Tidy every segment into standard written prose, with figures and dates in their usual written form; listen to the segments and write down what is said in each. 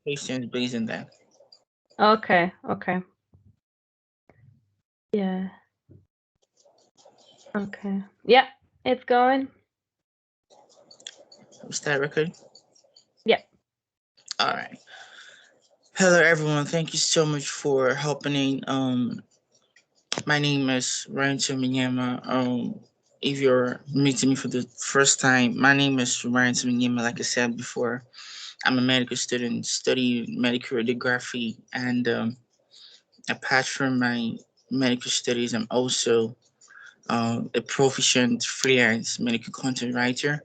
questions based on that. Okay, okay. Yeah. Okay. Yeah, it's going. Start recording. Yeah. All right. Hello, everyone. Thank you so much for helping. My name is Ryan Minyama. If you're meeting me for the first time, my name is Ryan Minyama. Like I said before, I'm a medical student, study medical radiography, and apart from my medical studies, I'm also a proficient freelance medical content writer.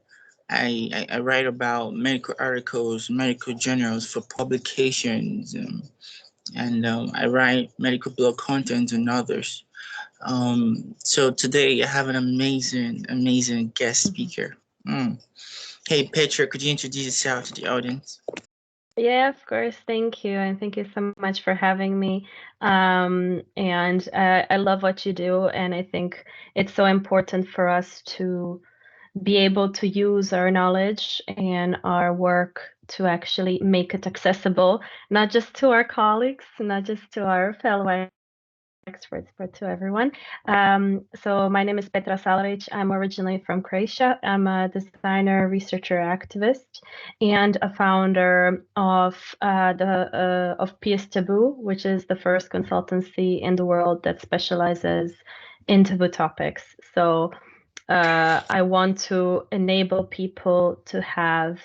I write about medical articles, medical journals for publications, and I write medical blog content and others. So today I have an amazing guest Mhm. speaker. Mm. Hey Petra, could you introduce yourself to the audience? Yeah, of course. Thank you. And thank you so much for having me. And I love what you do. And I think it's so important for us to be able to use our knowledge and our work to actually make it accessible, not just to our colleagues, not just to our fellow experts, but to everyone. So my name is Petra Salaric. I'm originally from Croatia. I'm a designer, researcher, activist, and a founder of Taboo, which is the first consultancy in the world that specializes in taboo topics. So I want to enable people to have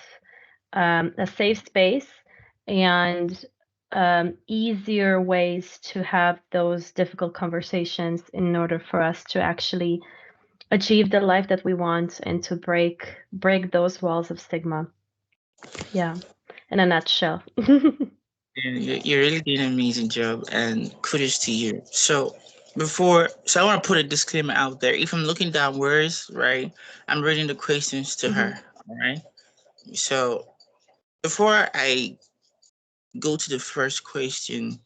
a safe space and easier ways to have those difficult conversations in order for us to actually achieve the life that we want and to break those walls of stigma. Yeah, in a nutshell. And you're really doing an amazing job, and kudos to you. So I want to put a disclaimer out there. If I'm looking down words, right, I'm reading the questions to Mhm. her. All right. So before I go to the first question,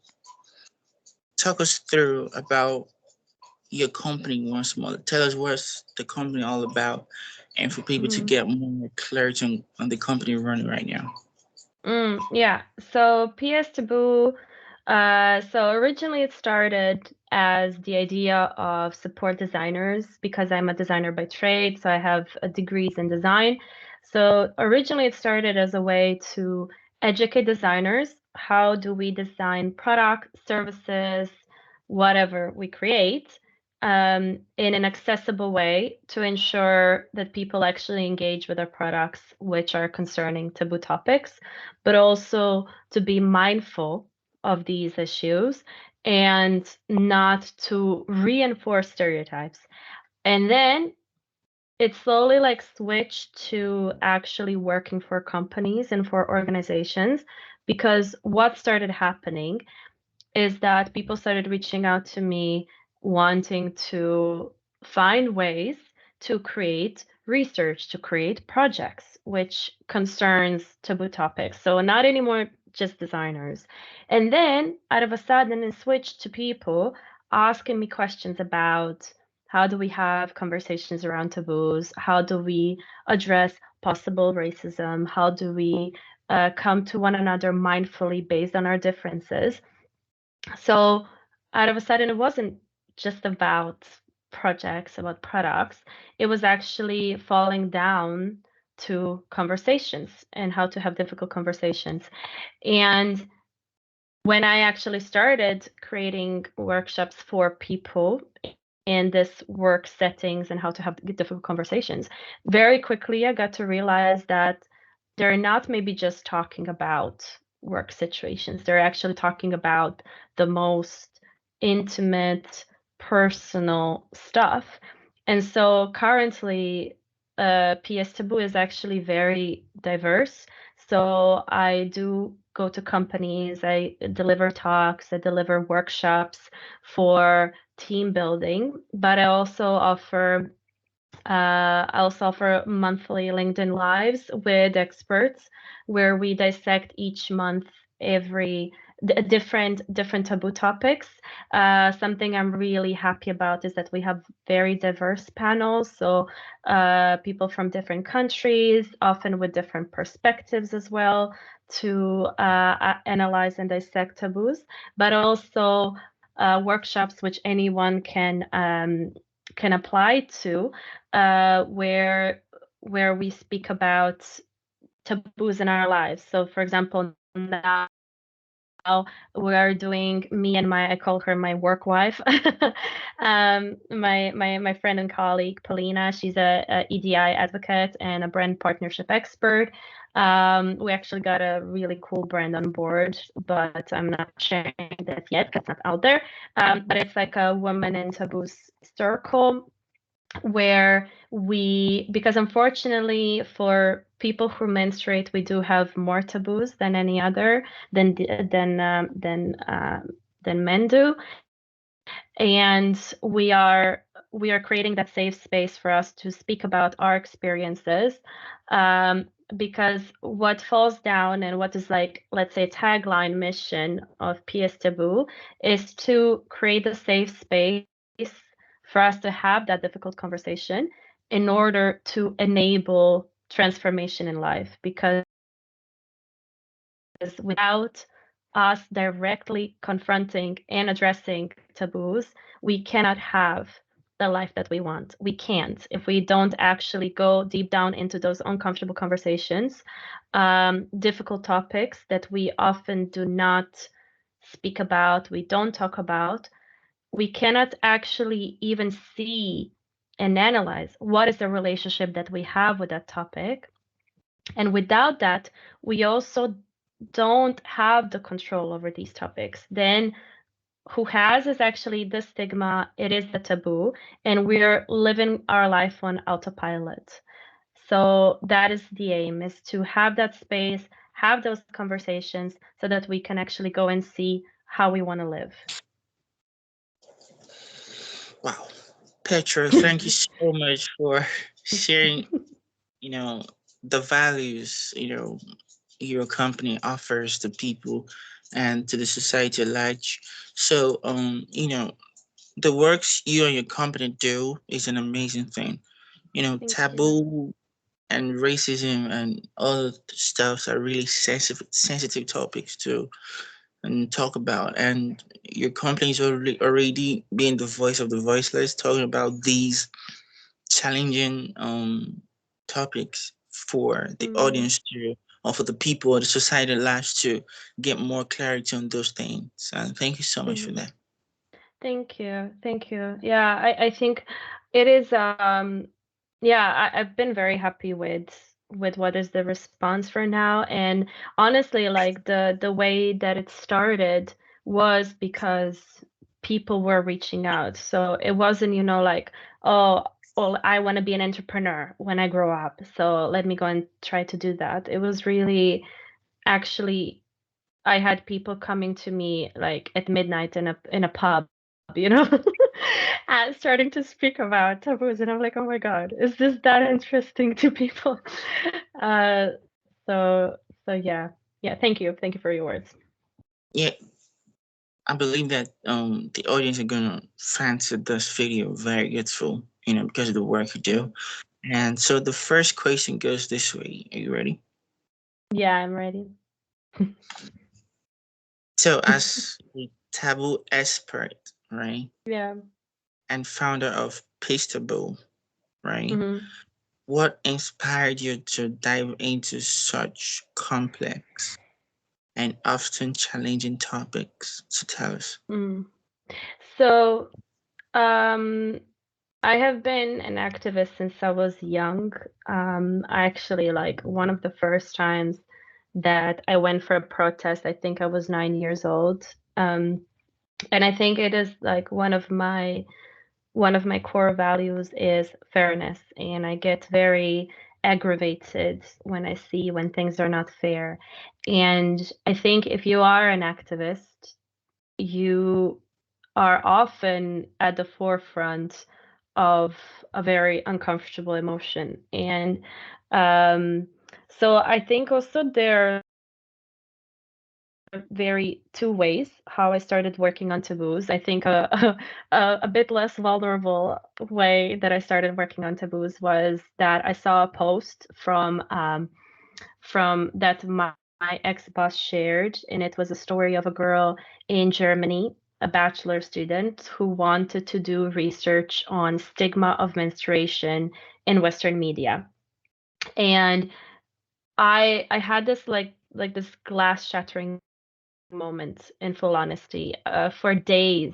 talk us through about your company once more. Tell us what's the company all about, and for people to Mhm. get more clarity on the company running right now. Yeah. So PS Taboo, so originally it started as the idea of support designers because I'm a designer by trade, so I have degrees in design. So originally it started as a way to educate designers. How do we design product, services, whatever we create, in an accessible way to ensure that people actually engage with our products, which are concerning taboo topics, but also to be mindful of these issues and not to reinforce stereotypes. And then it slowly like switched to actually working for companies and for organizations because what started happening is that people started reaching out to me wanting to find ways to create research, to create projects which concerns taboo topics. So not anymore just designers. And then out of a sudden it switched to people asking me questions about how do we have conversations around taboos? How do we address possible racism? How do we come to one another mindfully based on our differences? So out of a sudden, it wasn't just about projects, about products. It was actually falling down to conversations and how to have difficult conversations. And when I actually started creating workshops for people in this work settings and how to have difficult conversations, very quickly I got to realize that they're not maybe just talking about work situations, they're actually talking about the most intimate, personal stuff. And so currently, PS Taboo is actually very diverse. So I do go to companies, I deliver talks, I deliver workshops for team building, but I also offer monthly LinkedIn Lives with experts where we dissect each month every different taboo topics. Something I'm really happy about is that we have very diverse panels. So people from different countries, often with different perspectives as well, to analyze and dissect taboos, but also workshops which anyone can apply to, where we speak about taboos in our lives. So, for example, now we're doing, me and I call her my work wife, my friend and colleague Polina. She's a EDI advocate and a brand partnership expert. We actually got a really cool brand on board, but I'm not sharing that yet because it's not out there. But it's like a woman in taboos circle, where because unfortunately for people who menstruate, we do have more taboos than any other than men do, and we are creating that safe space for us to speak about our experiences, because what falls down and what is, like, let's say, tagline mission of PS Taboo is to create a safe space for us to have that difficult conversation in order to enable transformation in life. Because without us directly confronting and addressing taboos, we cannot have the life that we want. We can't if we don't actually go deep down into those uncomfortable conversations, difficult topics that we often do not speak about, we don't talk about. We cannot actually even see and analyze what is the relationship that we have with that topic. And without that, we also don't have the control over these topics. Then who has is actually the stigma, it is the taboo, and we're living our life on autopilot. So that is the aim, is to have that space, have those conversations so that we can actually go and see how we want to live. Wow. Petra, thank you so much for sharing, the values, your company offers to people and to the society at large. So, the works you and your company do is an amazing thing. Thank you. Taboo and racism and all the stuffs are really sensitive topics to and talk about. And your company is already being the voice of the voiceless, talking about these challenging topics for the Mm. audience to, or for the people or the society at large to get more clarity on those things. And thank you so much for Mhm. that. Thank you. Thank you. Yeah, I think it is, yeah, I've been very happy with what is the response for now. And honestly, like the way that it started was because people were reaching out. So it wasn't, like, oh, well, I want to be an entrepreneur when I grow up, so let me go and try to do that. It was really, actually, I had people coming to me like at midnight in a pub, and starting to speak about taboos, and I'm like, oh my God, is this that interesting to people? Uh, so yeah, yeah. Thank you for your words. Yeah, I believe that the audience are gonna fancy this video very useful, because of the work you do. And so the first question goes this way. Are you ready? Yeah, I'm ready. So as a taboo expert, right, Yeah. and founder of pstaboo, right? Hmm. What inspired you to dive into such complex and often challenging topics? So tell us. Mm. So, um, I have been an activist since I was young. I actually, like, one of the first times that I went for a protest, I think I was 9 years old. And I think it is like one of my core values is fairness, and I get very aggravated when things are not fair. And I think if you are an activist, you are often at the forefront of a very uncomfortable emotion. And so I think also there's very two ways how I started working on taboos. I think a bit less vulnerable way that I started working on taboos was that I saw a post from that my ex-boss shared, and it was a story of a girl in Germany, a bachelor student who wanted to do research on stigma of menstruation in Western media. And I had this like this glass shattering moment in full honesty. For days,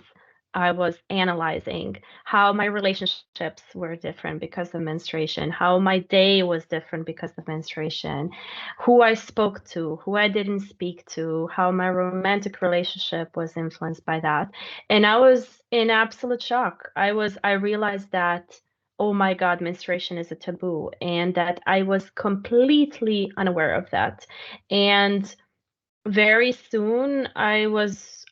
I was analyzing how my relationships were different because of menstruation, how my day was different because of menstruation, who I spoke to, who I didn't speak to, how my romantic relationship was influenced by that. And I was in absolute shock. I realized that, oh my God, menstruation is a taboo, and that I was completely unaware of that. And very soon I was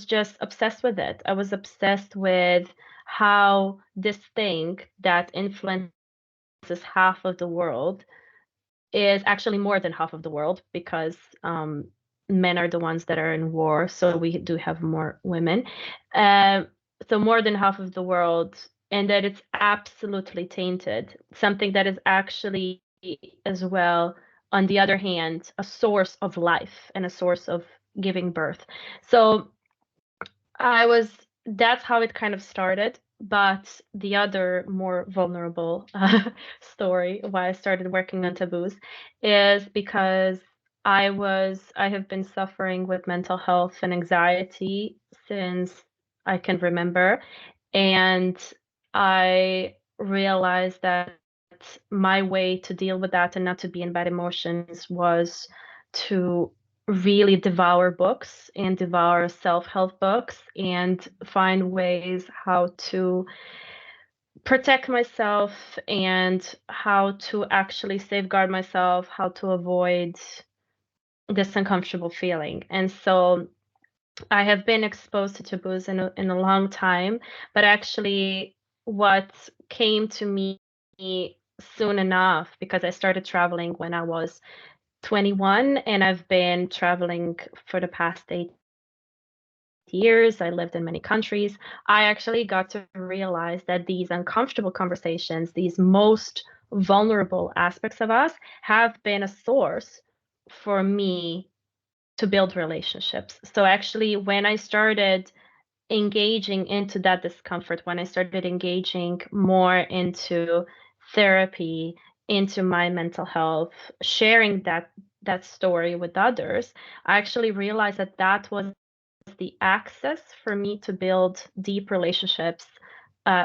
just obsessed with it. I was obsessed with how this thing that influences half of the world is actually more than half of the world, because men are the ones that are in war, so we do have more women. Um, so more than half of the world, and that it's absolutely tainted. Something that is actually, as well, on the other hand, a source of life and a source of giving birth. So I was that's how it kind of started. But the other more vulnerable story why I started working on taboos is because I have been suffering with mental health and anxiety since I can remember. And I realized that my way to deal with that and not to be in bad emotions was to really devour books and devour self-help books and find ways how to protect myself and how to actually safeguard myself, how to avoid this uncomfortable feeling. And so I have been exposed to taboos in a long time, but actually, what came to me soon enough, because I started traveling when I was 21, and I've been traveling for the past 8 years. I lived in many countries. I actually got to realize that these uncomfortable conversations, these most vulnerable aspects of us, have been a source for me to build relationships. So actually, when I started engaging into that discomfort, when I started engaging more into therapy, into my mental health, sharing that story with others, I actually realized that that was the access for me to build deep relationships,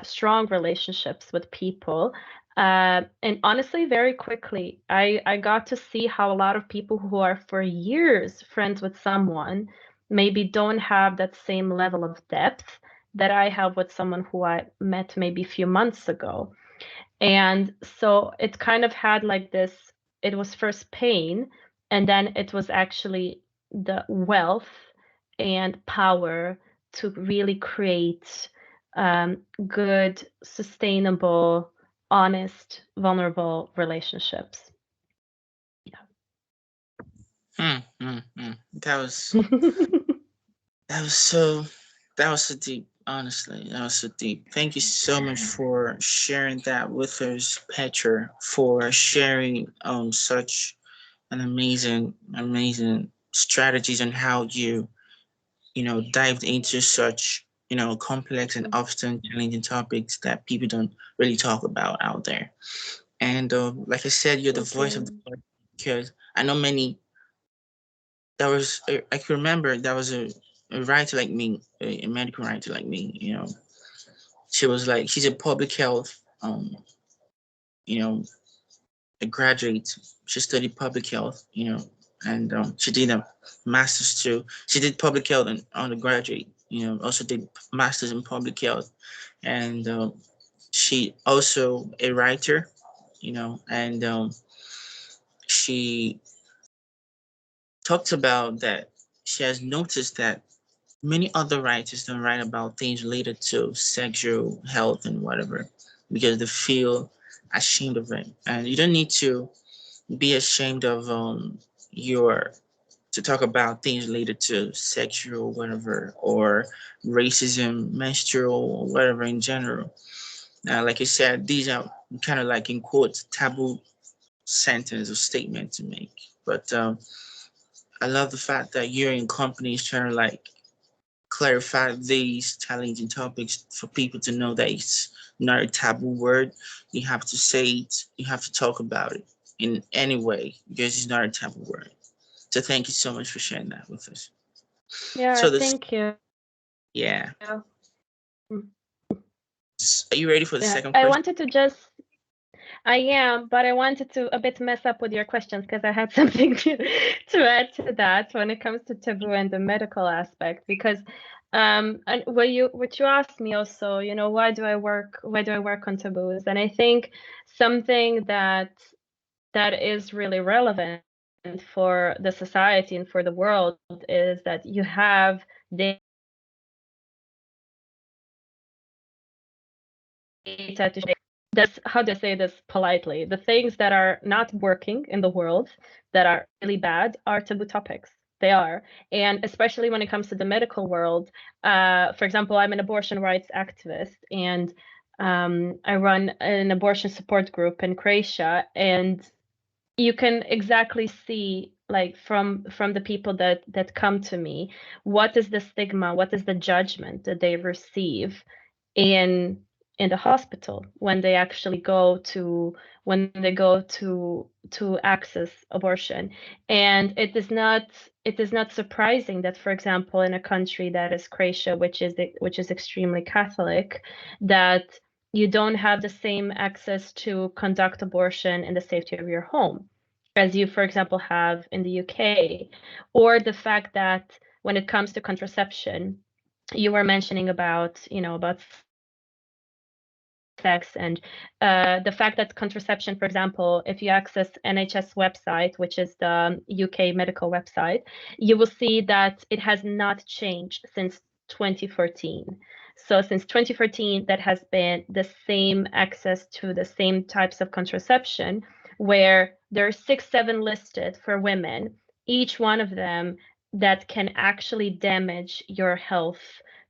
strong relationships with people. And honestly, very quickly, I got to see how a lot of people who are for years friends with someone maybe don't have that same level of depth that I have with someone who I met maybe a few months ago. And so it kind of had like this, it was first pain, and then it was actually the wealth and power to really create good, sustainable, honest, vulnerable relationships. That was Yeah. that was so that was so deep. Honestly, that was so deep. Thank you so much for sharing that with us, Petra. For sharing such an amazing strategies on how you dived into such complex and often challenging topics that people don't really talk about out there. And like I said, you're the Thank voice of the you. Lord, because I know many. I can remember that was a writer like me, a medical writer like me. She was like, she's a public health, you know, a graduate. She studied public health, and she did a master's too. She did public health and undergraduate, also did masters in public health, and she also a writer, and she talked about that she has noticed that many other writers don't write about things related to sexual health and whatever because they feel ashamed of it. And you don't need to be ashamed of your to talk about things related to sexual, whatever, or racism, menstrual, or whatever in general. Now, like I said, these are kind of like in quotes taboo sentence or statement to make. But I love the fact that you're in companies trying to like clarify these challenging topics for people to know that it's not a taboo word. You have to say it, you have to talk about it in any way because it's not a taboo word. So thank you so much for sharing that with us. Yeah, So this, thank you. yeah. Mm. Are you ready for the Yeah, second I question? wanted to just I am, but I wanted to a bit mess up with your questions because I had something to add to that when it comes to taboo and the medical aspect. Because and what you asked me also, you know, why do I work on taboos? And I think something that is really relevant for the society and for the world is that you have data to show this, how do I say this politely? The things that are not working in the world that are really bad are taboo topics. They are. And especially when it comes to the medical world, for example, I'm an abortion rights activist and I run an abortion support group in Croatia, and you can exactly see like from the people that come to me, what is the stigma, what is the judgment that they receive in in the hospital when they actually go to to access abortion. And it is not surprising that, for example, in a country that is Croatia, which is extremely Catholic, that you don't have the same access to conduct abortion in the safety of your home as you, for example, have in the UK, or the fact that when it comes to contraception, you were mentioning about, you know, about sex and the fact that contraception, for example, if you access NHS website, which is the UK medical website, you will see that it has not changed since 2014. So since 2014, that has been the same access to the same types of contraception, where there are 6, 7 listed for women, each one of them that can actually damage your health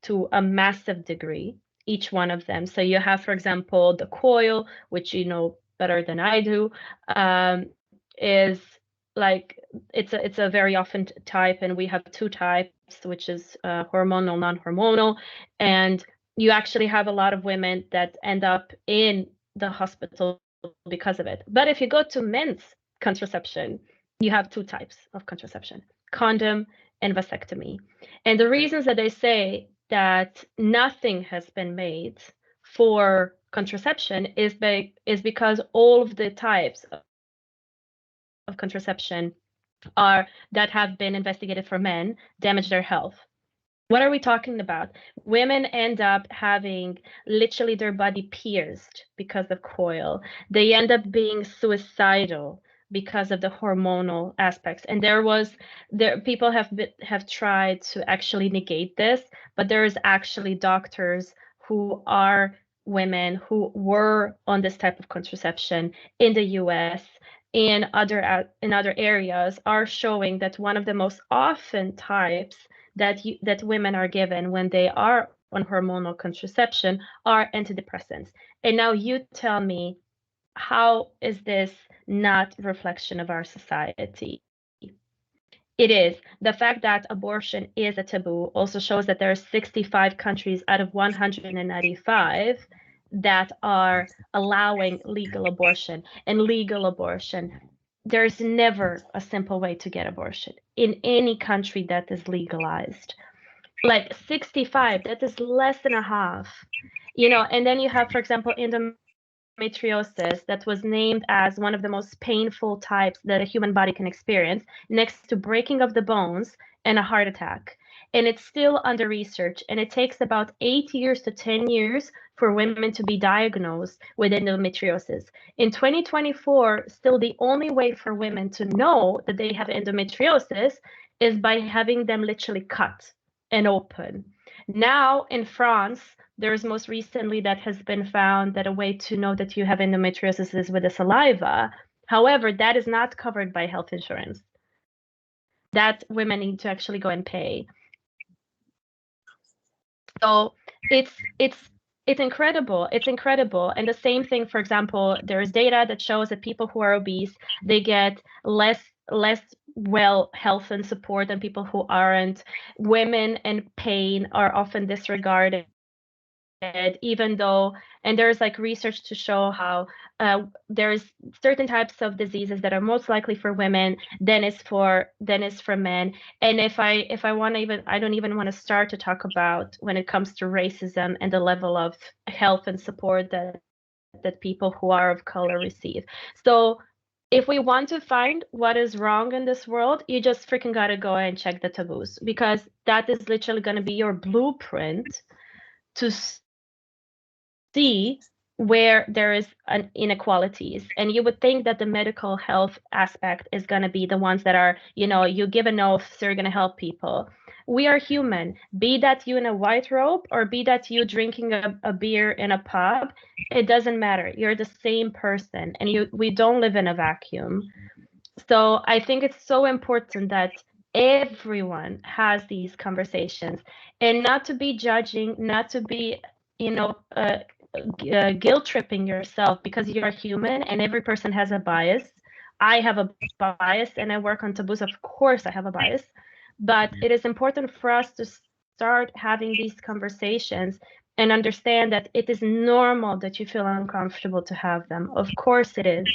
to a massive degree, each one of them. So you have, for example, the coil, which you know better than I do, is like it's a very often type, and we have 2 types, which is hormonal, non-hormonal, and you actually have a lot of women that end up in the hospital because of it. But if you go to men's contraception, you have 2 types of contraception: condom and vasectomy. And the reasons that they say that nothing has been made for contraception is because all of the types of contraception that have been investigated for men damage their health. What are we talking about? Women end up having literally their body pierced because of coil. They end up being suicidal because of the hormonal aspects. And there people have tried to actually negate this, but there is actually doctors who are women who were on this type of contraception in the US and in other areas are showing that one of the most often types that women are given when they are on hormonal contraception are antidepressants. And now you tell me, how is this not reflection of our society? It is. The fact that abortion is a taboo also shows that there are 65 countries out of 195 that are allowing legal abortion. And legal abortion, there's never a simple way to get abortion in any country that is legalized. Like 65, that is less than a half. You know, and then you have, for example, endometriosis that was named as one of the most painful types that a human body can experience, next to breaking of the bones and a heart attack. And it's still under research, and it takes about 8 years to 10 years for women to be diagnosed with endometriosis. In 2024, still the only way for women to know that they have endometriosis is by having them literally cut and open. Now in France, there's most recently that has been found that a way to know that you have endometriosis is with the saliva. However, that is not covered by health insurance. that women need to actually go and pay. So it's incredible. It's incredible. And the same thing, for example, there's data that shows that people who are obese, they get less well health and support than people who aren't. Women in pain are often disregarded, even though, and there's like research to show how there's certain types of diseases that are most likely for women than is for men. And if I want to even, I don't even want to start to talk about when it comes to racism and the level of health and support that people who are of color receive. So if we want to find what is wrong in this world, you just freaking gotta go and check the taboos, because that is literally going to be your blueprint to see where there is an inequalities. And you would think that the medical health aspect is going to be the ones that are, you give an oath, so you're going to help people. We are human, be that you in a white robe or be that you drinking a beer in a pub, it doesn't matter. You're the same person, and we don't live in a vacuum. So I think it's so important that everyone has these conversations, and not to be judging, not to be, guilt tripping yourself, because you're human and every person has a bias. I have a bias and I work on taboos. Of course, I have a bias, but it is important for us to start having these conversations and understand that it is normal that you feel uncomfortable to have them. Of course, it is.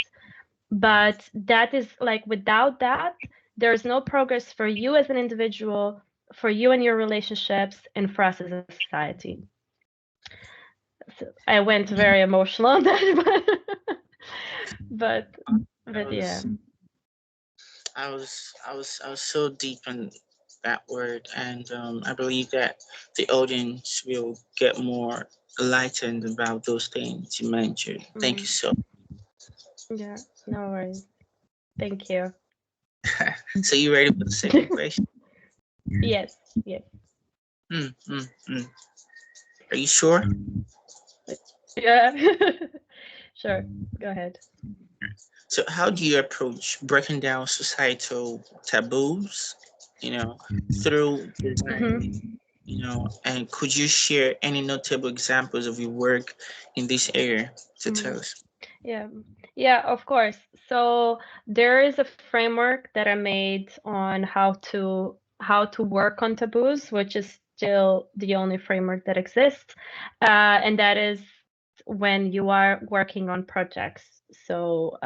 But that is like, without that, there's no progress for you as an individual, for you and your relationships, and for us as a society. So I went very emotional on that, but yeah. I was so deep in that word, and I believe that the audience will get more enlightened about those things you mentioned. Thank you so. Yeah, no worries. Thank you. So you ready for the second question? Yes, yes. Mm, mm, mm. Are you sure? Yeah. Sure, go ahead. So how do you approach breaking down societal taboos, you know, through design, and could you share any notable examples of your work in this area to tell us? Yeah, yeah, of course. So there is a framework that I made on how to work on taboos, which is still the only framework that exists, and that is when you are working on projects. So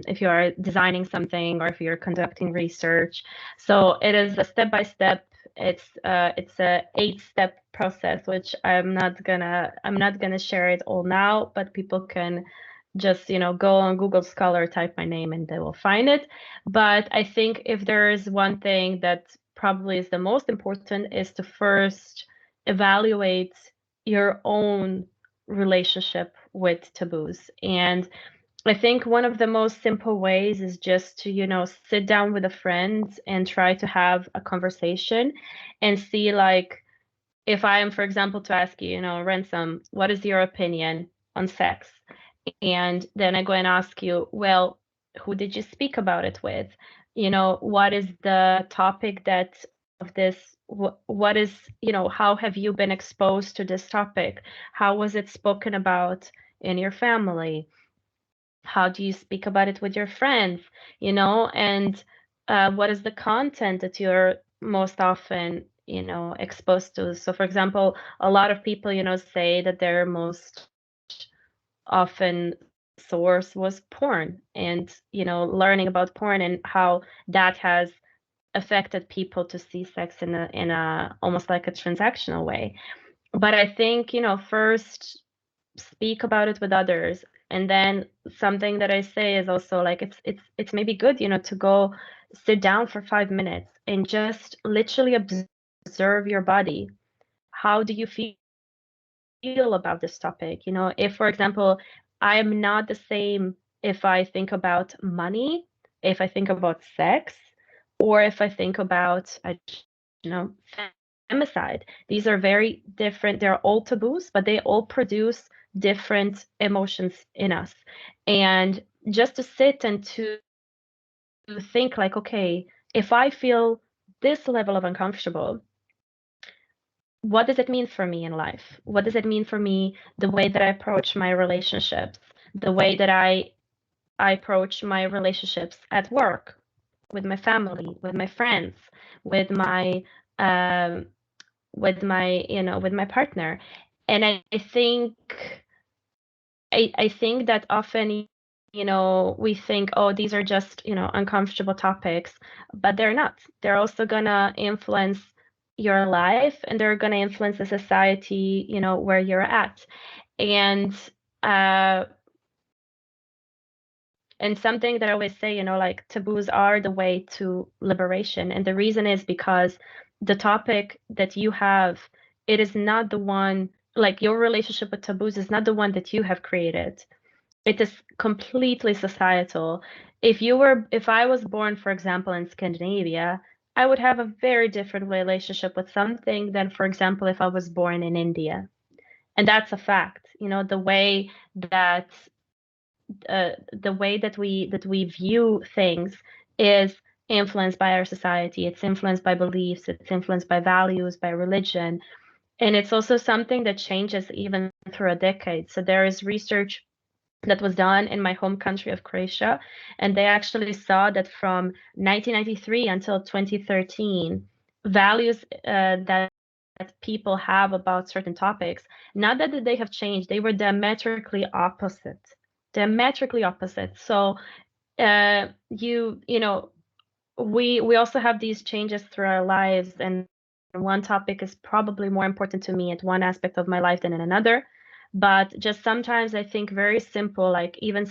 if you are designing something or if you're conducting research, so it is a step by step. It's a 8-step process, which I'm not gonna share it all now, but people can just go on Google Scholar, type my name, and they will find it. But I think if there is one thing that probably is the most important, is to first evaluate your own relationship with taboos. And I think one of the most simple ways is just to sit down with a friend and try to have a conversation and see, like, if I am, for example, to ask you, Ransom, what is your opinion on sex? And then I go and ask you, well, who did you speak about it with? What is the topic that of this? What is, how have you been exposed to this topic? How was it spoken about in your family? How do you speak about it with your friends? And what is the content that you're most often exposed to? So for example, a lot of people say that their most often source was porn, and learning about porn and how that has affected people to see sex in a almost like a transactional way. But I think first speak about it with others, and then something that I say is also like, it's maybe good to go sit down for 5 minutes and just literally observe your body. How do you feel about this topic? If, for example, I am not the same if I think about money, if I think about sex, or if I think about, femicide. These are very different. They're all taboos, but they all produce different emotions in us. And just to sit and to think like, okay, if I feel this level of uncomfortable, what does it mean for me in life? What does it mean for me, the way that I approach my relationships, the way that I approach my relationships at work, with my family, with my friends, with my um, with my partner. And I think I think that often, we think, oh, these are just, uncomfortable topics, but they're not. They're also gonna influence your life, and they're gonna influence the society, where you're at. And uh and something that I always say, like, taboos are the way to liberation. And the reason is because the topic that you have, it is not the one, like, your relationship with taboos is not the one that you have created. It is completely societal. If I was born, for example, in Scandinavia, I would have a very different relationship with something than, for example, if I was born in India. And that's a fact. The way that we view things is influenced by our society. It's influenced by beliefs. It's influenced by values, by religion, and it's also something that changes even through a decade. So there is research that was done in my home country of Croatia, and they actually saw that from 1993 until 2013, values that people have about certain topics, not that they have changed, they were diametrically opposite. Diametrically opposite. So we also have these changes through our lives, and one topic is probably more important to me at one aspect of my life than in another. But just sometimes I think very simple, like even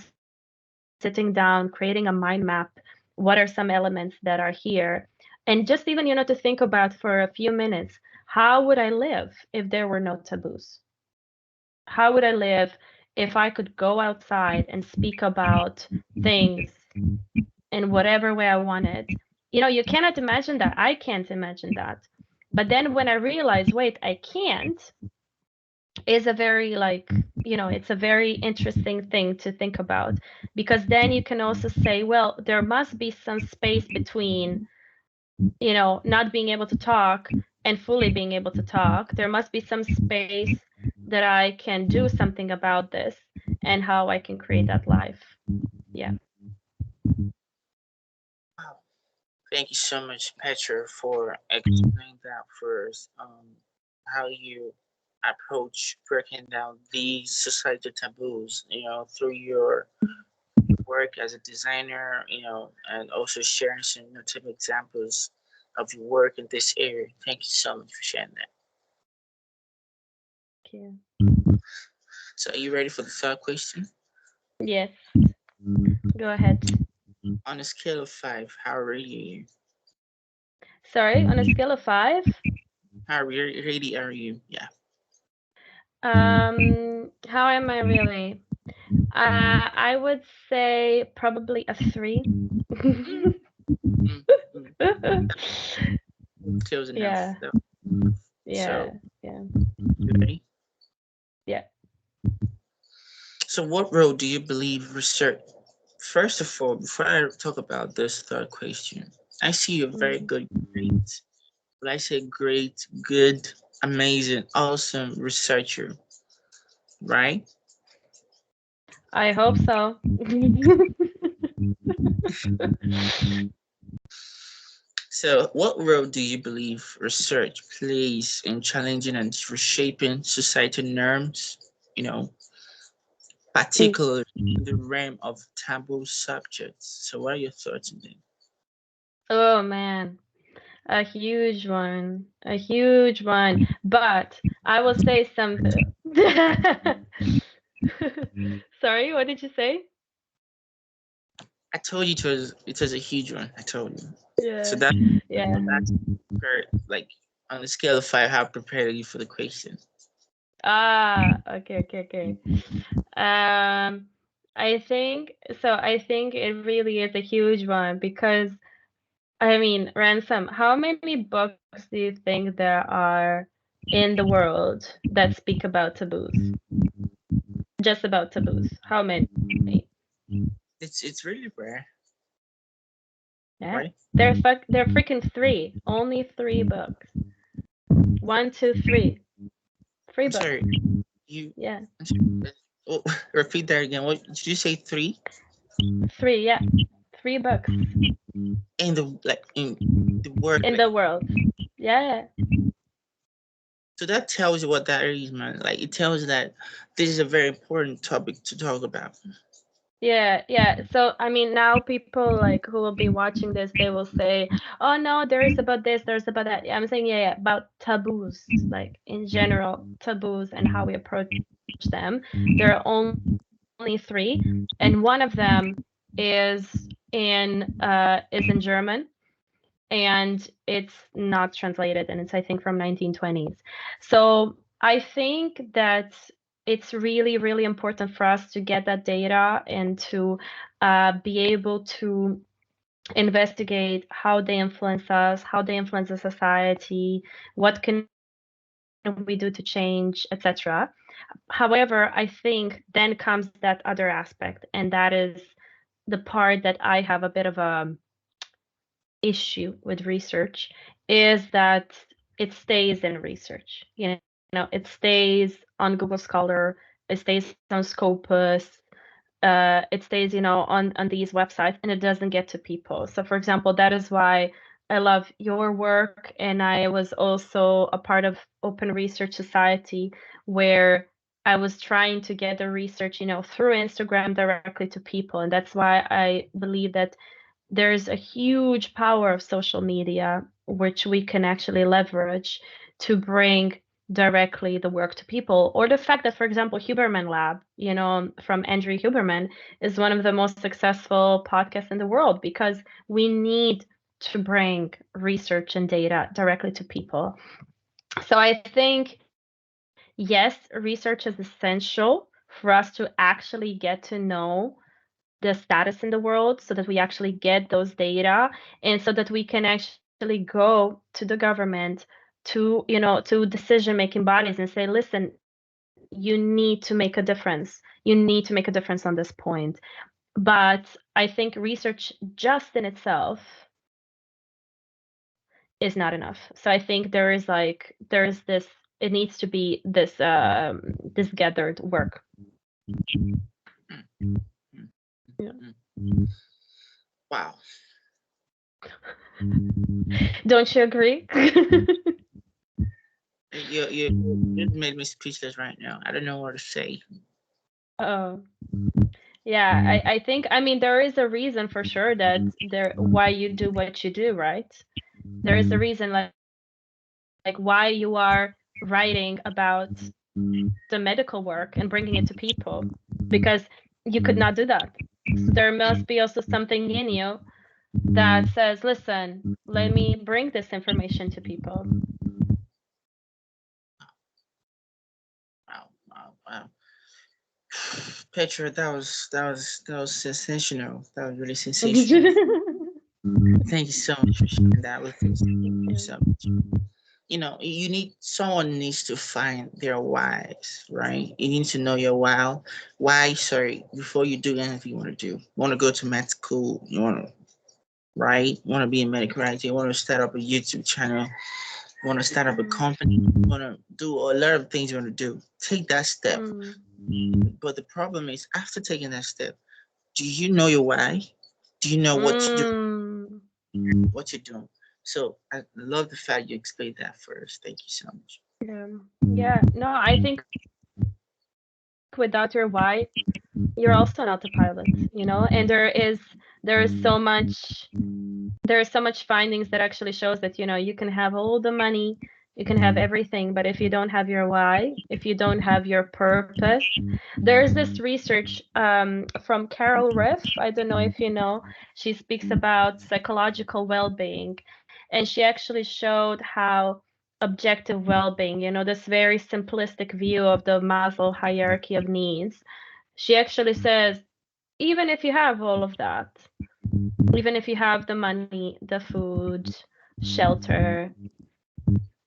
sitting down, creating a mind map. What are some elements that are here? And just even, to think about for a few minutes, how would I live if there were no taboos? How would I live if I could go outside and speak about things in whatever way I wanted? You cannot imagine that. I can't imagine that. But then when I realize, wait, I can't, is a very, like, it's a very interesting thing to think about, because then you can also say, well, there must be some space between, not being able to talk and fully being able to talk. There must be some space that I can do something about this, and how I can create that life. Yeah. Wow. Thank you so much, Petra, for explaining that first. How you approach breaking down these societal taboos, through your work as a designer, and also sharing some notable examples of your work in this area. Thank you so much for sharing that. Thank you. So, are you ready for the third question? Yes, go ahead. On a scale of 5, how ready are you? Sorry, on a scale of 5, How ready are you? Yeah. how am I really? I would say probably a 3. Mm, mm, mm. Close enough, Yeah, though. yeah, So, yeah, you ready? yeah. So, what role do you believe research? First of all, before I talk about this third question, I see you very Mm. good, great. When I say great, good, amazing, awesome researcher, right? I hope so. So, what role do you believe research plays in challenging and reshaping societal norms? You know, Mm. particularly in the realm of taboo subjects. So, what are your thoughts on that? Oh man, a huge one, a huge one. But I will say something. Sorry, what did you say? I told you it was a huge one. I told you. So Yeah, yeah. that's prepared, like on a scale of 5, how prepared are you for the question? Okay, okay, okay. Um, I think it really is a huge one, because I mean, Ransom, how many books do you think there are in the world that speak about taboos? Just about taboos. How many? It's really rare. Yeah. right? They're freaking 3. Only 3 books. 1, 2, 3. 3 I'm books. sorry. You. Yeah. I'm sorry. Oh, repeat that again. What did you say? 3? 3, yeah. 3 books In the the word. in the world. Yeah. So that tells you what that is, man. Like it tells you that this is a very important topic to talk about. Yeah, yeah. So I mean, now people like who will be watching this, they will say, "Oh no, there's about this, there's about that." Yeah, I'm saying, yeah, yeah, about taboos, like in general, taboos and how we approach them. There are only 3, and one of them is in German, and it's not translated, and it's I think from 1920s. So I think that it's really really important for us to get that data and to be able to investigate how they influence us, how they influence the society, what can we do to change, etc. However, I think then comes that other aspect, and that is the part that I have a bit of a issue with research, is that it stays in research. It stays on Google Scholar, it stays on Scopus, it stays, on these websites, and it doesn't get to people. So, for example, that is why I love your work, and I was also a part of Open Research Society, where I was trying to get the research, through Instagram directly to people, and that's why I believe that there's a huge power of social media which we can actually leverage to bring directly the work to people. Or the fact that, for example, Huberman Lab, from Andrew Huberman, is one of the most successful podcasts in the world, because we need to bring research and data directly to people. So I think, yes, research is essential for us to actually get to know the status in the world, so that we actually get those data, and so that we can actually go to the government, to decision making bodies, and say, listen, you need to make a difference, on this point. But I think research just in itself is not enough. So I think there is this, it needs to be this gathered work. Yeah. Wow. Don't you agree? You made me speechless right now. I don't know what to say. Oh, yeah, I think, I mean, there is a reason for sure that there why you do what you do, right? There is a reason, like why you are writing about the medical work and bringing it to people, because you could not do that. So there must be also something in you that says, listen, let me bring this information to people. Wow, wow, wow. Petra, that was sensational. That was really sensational. Thank you so much for sharing that with us. Thank you Yeah. so much. Someone needs to find their whys, right? You need to know your why, sorry, before you do anything you want to do. You want to go to med school, you want to, right? You want to be a medical writer, you want to start up a YouTube channel, you want to start up a Mm, company, you want to do a lot of things you want to do. Take that step. mm, But the problem is, after taking that step, do you know your why? Do you know mm. what you're doing? So I love the fact you explained that first. Thank you so much. Yeah. Yeah. No, I think without your why, you're also an autopilot, and there is so much findings that actually shows that, you can have all the money, you can have everything, but if you don't have your why, if you don't have your purpose. There's this research from Carol Riff, I don't know if you know. She speaks about psychological well-being, and she actually showed how objective well-being, this very simplistic view of the Maslow hierarchy of needs. She actually says, even if you have all of that, even if you have the money, the food, shelter,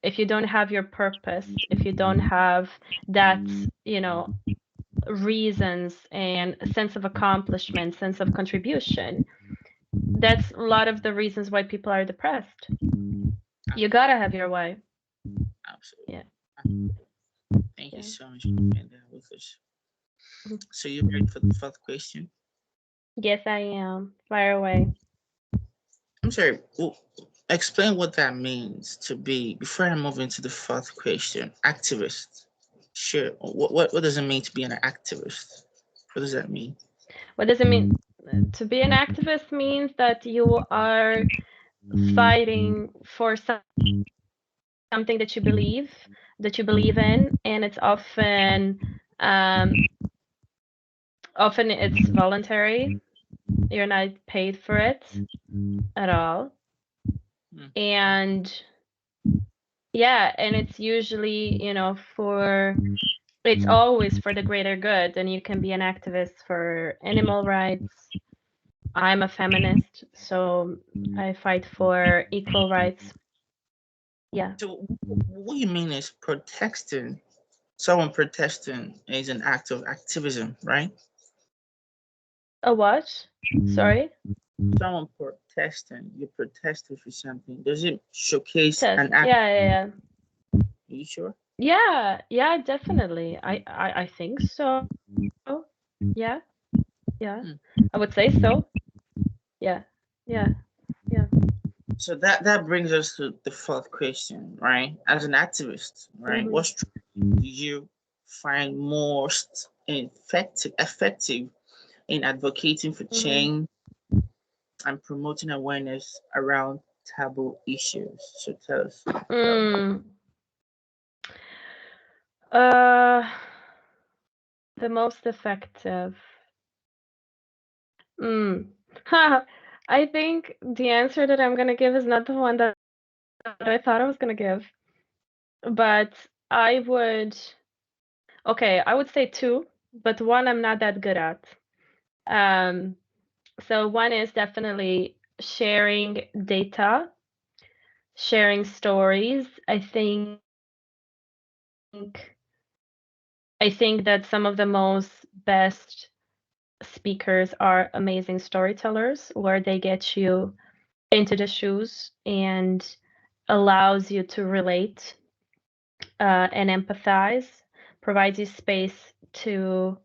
if you don't have your purpose, if you don't have that, reasons and a sense of accomplishment, sense of contribution, that's a lot of the reasons why people are depressed. You gotta have your way. Absolutely. Yeah. Thank you Yeah. so much for being there with us. So you ready for the fourth question? Yes, I am. Fire away. I'm sorry. Well, explain what that means to be before I move into the fourth question. Activist. Sure. What does it mean to be an activist? What does that mean? What does it mean? To be an activist means that you are fighting for something that you believe in, and it's often it's voluntary. You're not paid for it at all. Mm. And yeah, and it's usually, it's always for the greater good, and you can be an activist for animal rights. I'm a feminist, so I fight for equal rights. Yeah. So what you mean is protesting? Someone protesting is an act of activism, right? A what? Sorry? Someone protesting, you protested for something. Does it showcase Test. an act? Yeah, yeah, yeah. Are you sure? Yeah, yeah, definitely. I think so. Yeah, yeah. Hmm. I would say so. Yeah, yeah, yeah. So that brings us to the fourth question, right? As an activist, right? Mm-hmm. What strategy do you find most effective in advocating for Mm-hmm. change and promoting awareness around taboo issues? So tell us. Mm. Uh, the most effective. Mm. I think the answer that I'm gonna give is not the one that I thought I was gonna give, but I would, okay, I would say two, but one I'm not that good at. Um, so one is definitely sharing data, sharing stories. I think that some of the most best speakers are amazing storytellers, where they get you into the shoes and allows you to relate and empathize, provides you space to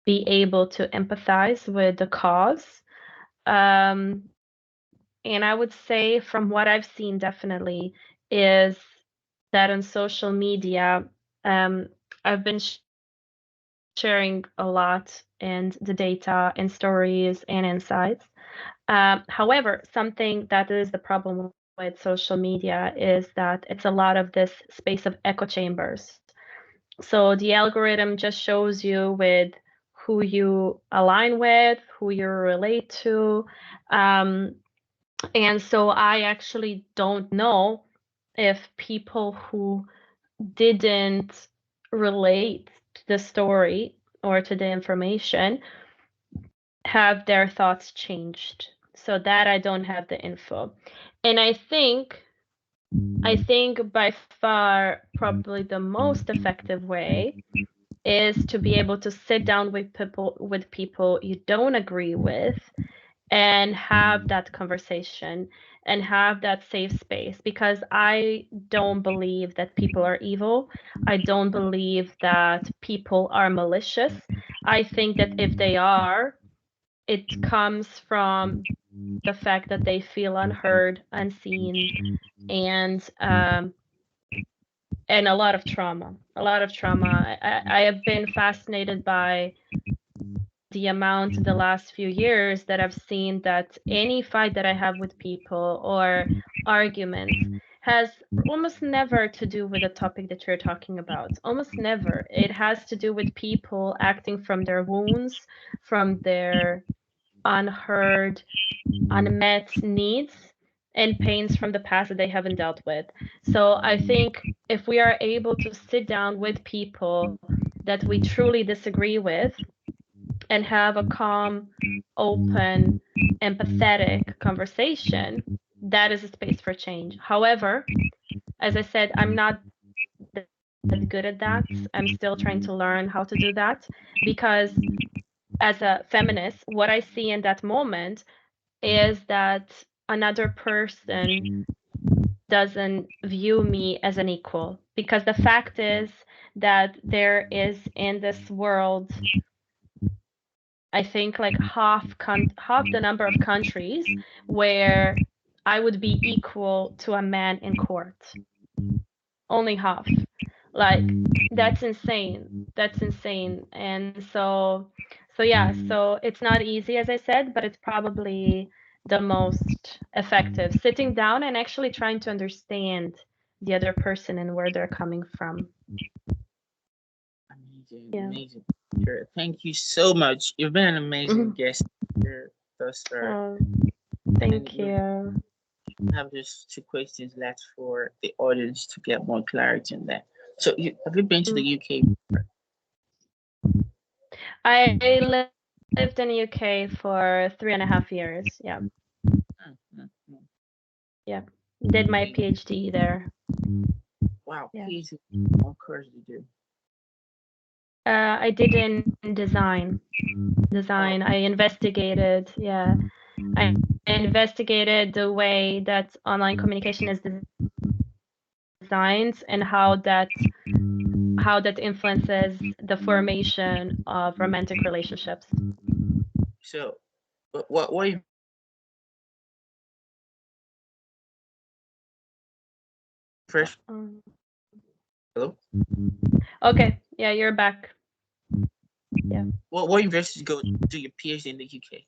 be able to empathize with the cause. Um, and I would say, from what I've seen, definitely is that on social media, I've been sharing a lot and the data and stories and insights. However, something that is the problem with social media is that it's a lot of this space of echo chambers. So the algorithm just shows you with who you align with, who you relate to. Um, and so I actually don't know if people who didn't relate to the story or to the information have their thoughts changed. So that I don't have the info. And I think by far probably the most effective way is to be able to sit down with people you don't agree with and have that conversation and have that safe space, because I don't believe that people are evil. I don't believe that people are malicious. I think that if they are, it comes from the fact that they feel unheard, unseen, and a lot of trauma. A lot of trauma. I have been fascinated by the amount in the last few years that I've seen that any fight that I have with people or arguments has almost never to do with the topic that you're talking about. Almost never. It has to do with people acting from their wounds, from their unheard, unmet needs, and pains from the past that they haven't dealt with. So I think if we are able to sit down with people that we truly disagree with and have a calm, open, empathetic conversation, that is a space for change. However, as I said, I'm not that good at that. I'm still trying to learn how to do that, because as a feminist, what I see in that moment is that another person doesn't view me as an equal, because the fact is that there is in this world, I think like half the number of countries where I would be equal to a man in court. Only half. Like, that's insane. That's insane. And so yeah, so it's not easy, as I said, but it's probably the most effective. Sitting down and actually trying to understand the other person and where they're coming from. Amazing, Yeah. amazing. Sure. Thank you so much. You've been an amazing Mhm. guest here thus far. Oh, And thank we you. have just two questions left for the audience to get more clarity on that. So, have you been to the Mm. UK? I lived in UK for 3.5 years. Yeah. Mm, mm, mm. Yeah. Did my Amazing. PhD there. Wow, Yeah. please, what course did you do? I did in design. Oh, Design. I investigated, yeah. I investigated the way that online communication is designed and how that influences the formation of romantic relationships. so what you first? Um, Hello. okay, yeah, you're back. Yeah. What university did you go do your PhD in the UK?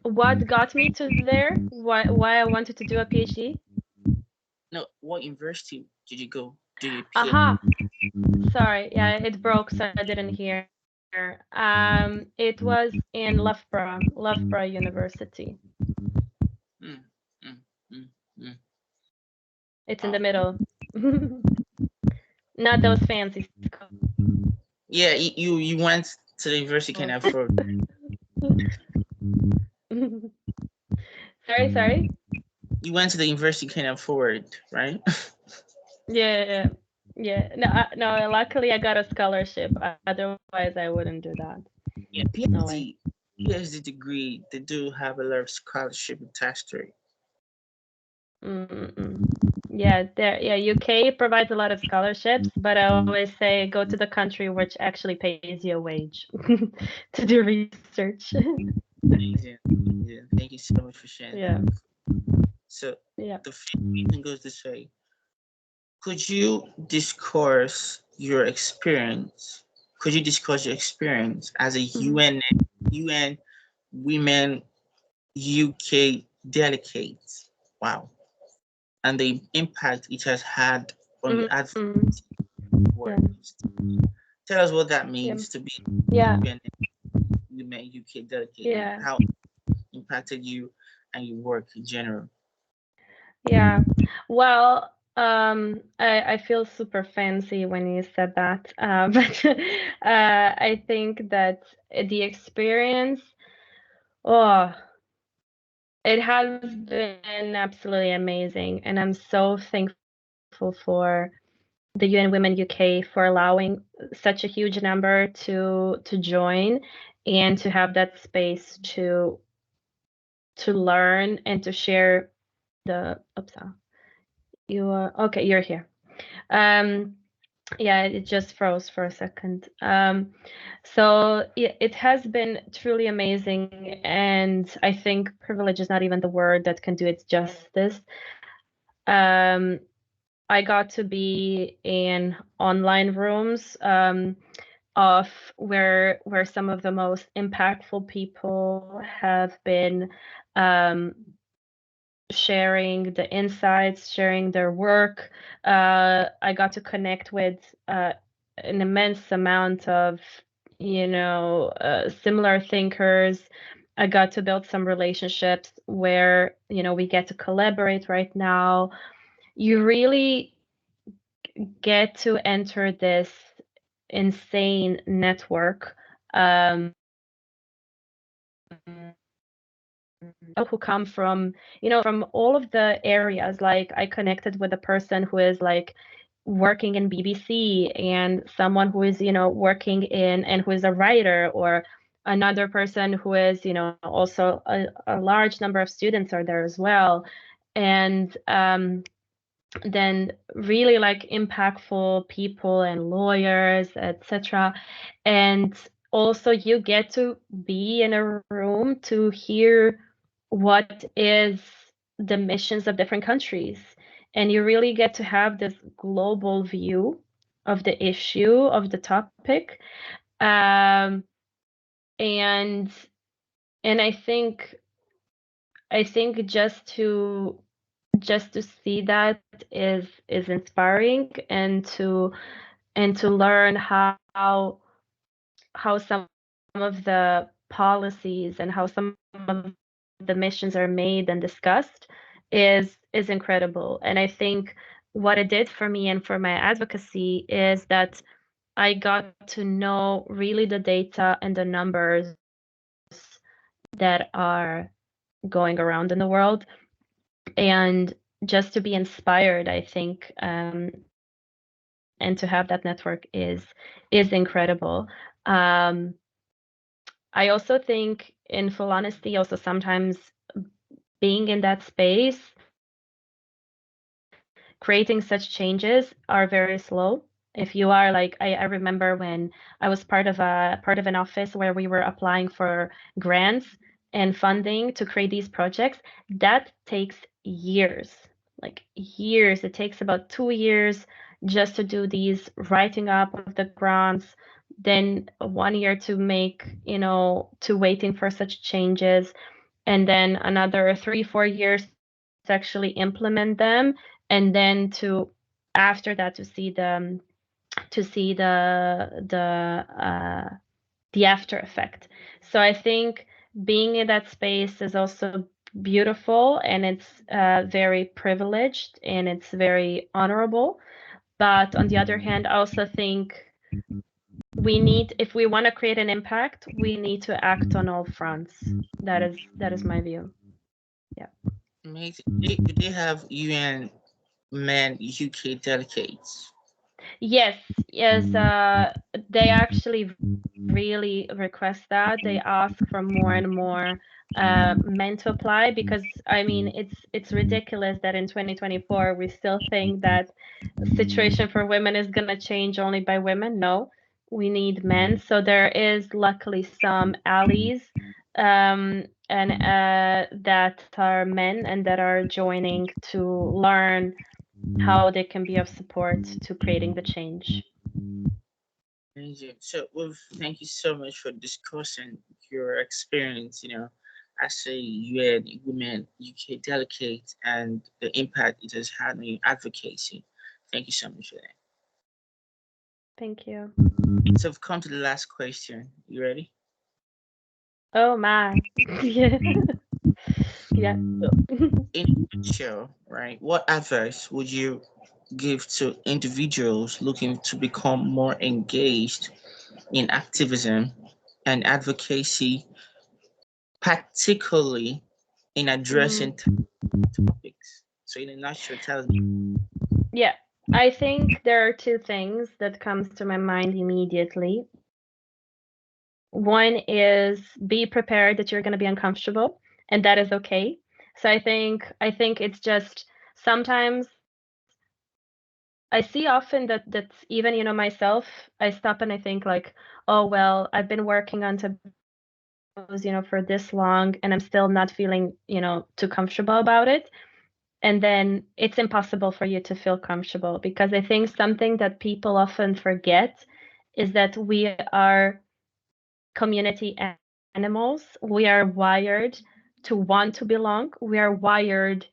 What got me to there? Why I wanted to do a PhD? No, what university did you go do your PhD? Aha. Sorry, yeah, it broke, so I didn't hear. It was in Loughborough University. Mm, mm, mm, mm. It's in the Wow. middle. Not those fancy Yeah, you went to the university schools. can afford. Sorry. You went to the university can afford, right? Yeah, yeah. No, no. Luckily, I got a scholarship. Otherwise, I wouldn't do that. Yeah, No way. PhD degree, they do have a lot of scholarship attached to it. Mm-mm. Yeah, there. Yeah, UK provides a lot of scholarships, but I always say go to the country which actually pays you a wage to do research. Amazing. Yeah, thank you so much for sharing Yeah, that. So yeah. the fifth question goes this way. Could you discuss your experience? Could you discuss your experience as a Mhm. UN Women UK delegate? Wow. And the impact it has had on the Mhm. advocacy Yeah, work. Tell us what that yeah, means to be yeah, UN Women UK delegate and yeah, how it impacted you and your work in general. yeah. Well, I feel super fancy when you said that, but I think that the experience, oh, it has been absolutely amazing, and I'm so thankful for the UN Women UK for allowing such a huge number to join and to have that space to learn and to share the oops, you are okay, you're here. Um, yeah, it just froze for a second. So it has been truly amazing, and I think privilege is not even the word that can do it justice. Um, I got to be in online rooms of where some of the most impactful people have been um, sharing the insights, sharing their work. I got to connect with an immense amount of, similar thinkers. I got to build some relationships where, we get to collaborate right now. You really get to enter this insane network who come from from all of the areas. Like, I connected with a person who is like working in BBC, and someone who is working in and who is a writer, or another person who is, you know, also a large number of students are there as well. And then really like impactful people and lawyers, etc. And also you get to be in a room to hear what is the missions of different countries. And you really get to have this global view of the issue, of the topic. Um, and and I think just to see that is inspiring, and to learn how some of the policies and how some of the missions are made and discussed is incredible. And I think what it did for me and for my advocacy is that I got to know really the data and the numbers that are going around in the world, and just to be inspired, I think, and to have that network is incredible. um, I also think, in full honesty, also sometimes being in that space, creating such changes are very slow. If you are like, I remember when I was part of an office where we were applying for grants and funding to create these projects, that takes years, like years. It takes about 2 years just to do these writing up of the grants, then 1 year to make, you know, to waiting for such changes, and then another 3-4 years to actually implement them, and then to after that to see the after effect. So I think being in that space is also beautiful, and it's very privileged, and it's very honorable. But on the other hand, I also think we need, if we want to create an impact, we need to act on all fronts. That is my view. Yeah. Amazing. Do they have UN men UK delegates? Yes, yes, they actually really request that. They ask for more and more men to apply, because I mean it's ridiculous that in 2024 we still think that the situation for women is gonna change only by women. No, we need men. So there is luckily some allies, and that are men and that are joining to learn how they can be of support to creating the change. Amazing. So, well, thank you so much for discussing your experience, as a UN Women UK delegate and the impact it has had on your advocacy. Thank you so much for that. Thank you. So, we've come to the last question. You ready? Oh my. Yeah. Yeah. So, in a nutshell, right, what advice would you give to individuals looking to become more engaged in activism and advocacy, particularly in addressing Mm. topics? So, in a nutshell, tell me. Yeah. I think there are two things that comes to my mind immediately. One is be prepared that you're going to be uncomfortable, and that is okay. So I think it's just sometimes I see often that even, you know, myself, I stop and I think like, oh well, I've been working on taboos, you know, for this long, and I'm still not feeling, you know, too comfortable about it. And then it's impossible for you to feel comfortable, because I think something that people often forget is that we are community animals. We are wired to want to belong. We are wired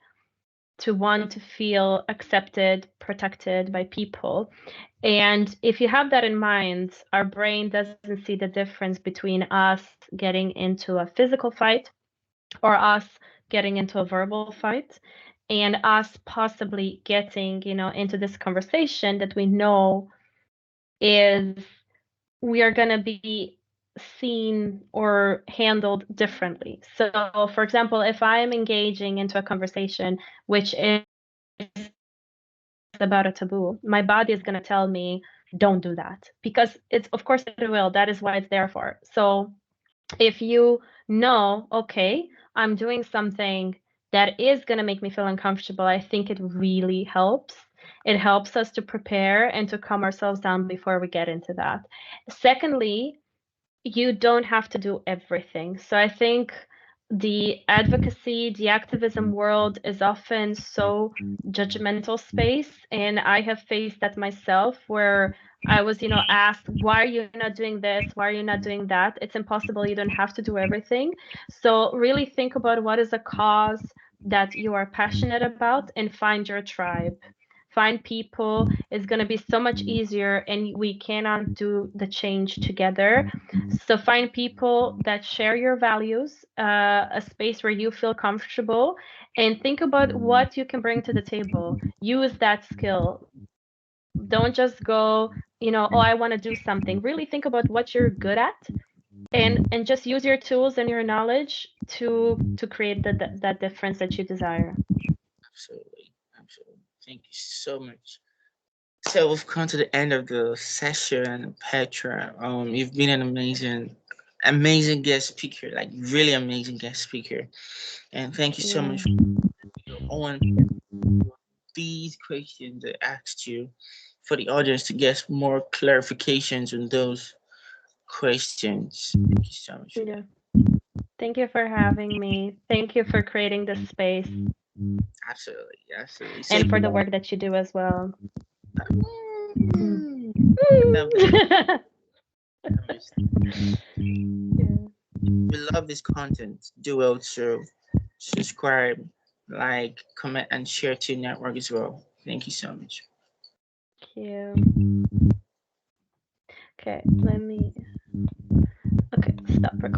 to want to feel accepted, protected by people. And if you have that in mind, our brain doesn't see the difference between us getting into a physical fight or us getting into a verbal fight, and us possibly getting, you know, into this conversation that we know is we are going to be seen or handled differently. So, for example, if I am engaging into a conversation which is about a taboo, my body is going to tell me, don't do that, because it's, of course it will. That is why it's there for. So if you know, okay, I'm doing something that is going to make me feel uncomfortable, I think it really helps. It helps us to prepare and to calm ourselves down before we get into that. Secondly, you don't have to do everything. So I think the advocacy, the activism world is often so judgmental space, and I have faced that myself where I was, asked, why are you not doing this? Why are you not doing that? It's impossible. You don't have to do everything. So really think about what is a cause that you are passionate about and find your tribe. Find people. It's going to be so much easier, and we cannot do the change together. So find people that share your values, a space where you feel comfortable, and think about what you can bring to the table. Use that skill. Don't just go, oh, I want to do something. Really think about what you're good at, and just use your tools and your knowledge to create that difference that you desire. Absolutely, absolutely. Thank you so much. So we've come to the end of the session, Petra. You've been an amazing guest speaker, like really amazing guest speaker. And thank you so much Yeah. for your own these questions I asked you for the audience to get more clarifications on those questions. Thank you so much for Yeah. that. Thank you for having me. Thank you for creating this space Absolutely, absolutely. So and for the work that you do as well. Mm. mm, love that. Yeah. We love this content. Do well to subscribe, like, comment, and share to your network as well. Thank you so much. Thank you. Okay, let me. Okay, stop recording.